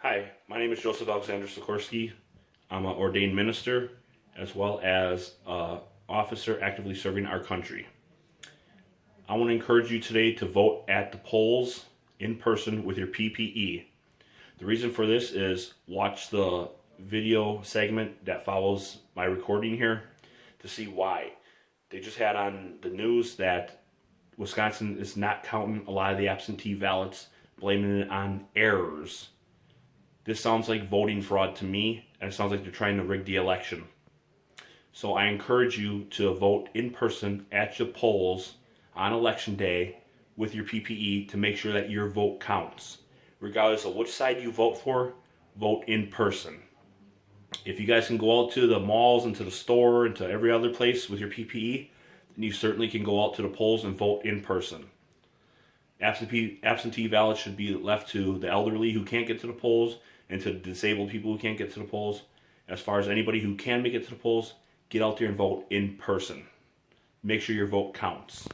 Hi, my name is Joseph Alexander Suchorski. I'm an ordained minister as well as an officer actively serving our country. I want to encourage you today to vote at the polls in person with your PPE. The reason for this is watch the video segment that follows my recording here to see why. They just had on the news that Wisconsin is not counting a lot of the absentee ballots, blaming it on errors. This sounds like voting fraud to me, and it sounds like they're trying to rig the election. So I encourage you to vote in person at the polls on election day with your PPE to make sure that your vote counts. Regardless of which side you vote for, vote in person. If you guys can go out to the malls and to the store and to every other place with your PPE, then you certainly can go out to the polls and vote in person. Absentee ballots should be left to the elderly who can't get to the polls and to disabled people who can't get to the polls. As far as anybody who can make it to the polls, get out there and vote in person. Make sure your vote counts.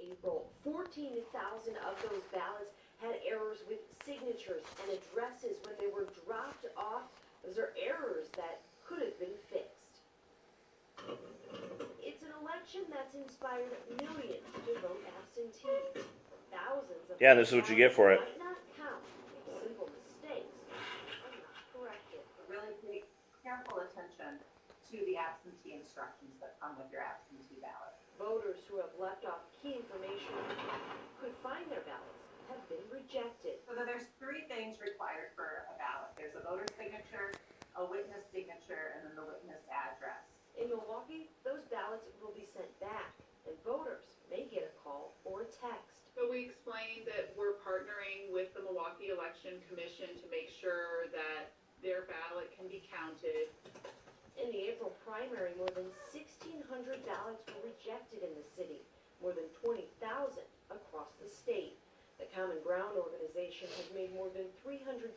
April, 14,000 of those ballots had errors with signatures and addresses when they were dropped off. Those are errors that could have been fixed. It's an election that's inspired millions to vote absentee. Thousands of Yeah, this is what you get for it. might not count if simple mistakes are not corrected. Really pay careful attention to the absentee instructions that come with your absentee ballot. Voters who have left off key information could find their ballots have been rejected. So there's three things required for a ballot. There's a voter signature, a witness signature, and then the witness address. In Milwaukee, those ballots will be sent back, and voters may get a call or a text. So we explained that we're partnering with the Milwaukee Election Commission to make sure that their ballot can be counted. In the April primary, more than 1,600 ballots were rejected in the city, more than 20,000 across the state. The Common Ground organization has made more than 370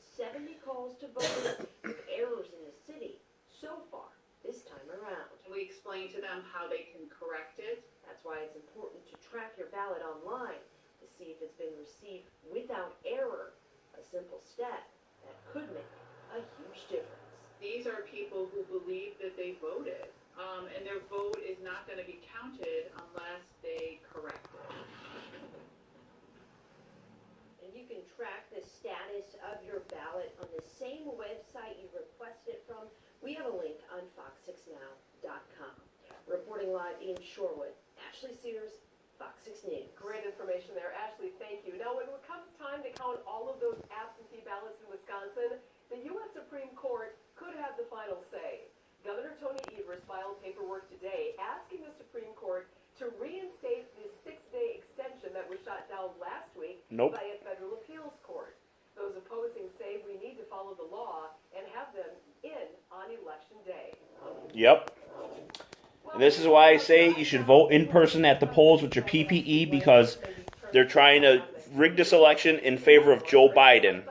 calls to voters with errors in the city so far this time around. And we explained to them how they can correct it. That's why it's important to track your ballot online to see if it's been received without error, a simple step that could make a huge difference. These are people who believe that they voted, and their vote is not going to be counted unless they correct it. And you can track the status of your ballot on the same website you requested it from. We have a link on fox6now.com. Reporting live in Shorewood, Ashley Sears, Fox 6 News. Great information there, Ashley. Thank you. Now, when it comes time to count all of those absentee ballots in Wisconsin, the U.S. Supreme Court could have the final say. Governor Tony Evers filed paperwork today asking the Supreme Court to reinstate the 6-day extension that was shot down last week by a federal appeals court. Those opposing say we need to follow the law and have them in on Election Day. Yep. And this is why I say you should vote in person at the polls with your PPE, because they're trying to rig this election in favor of Joe Biden.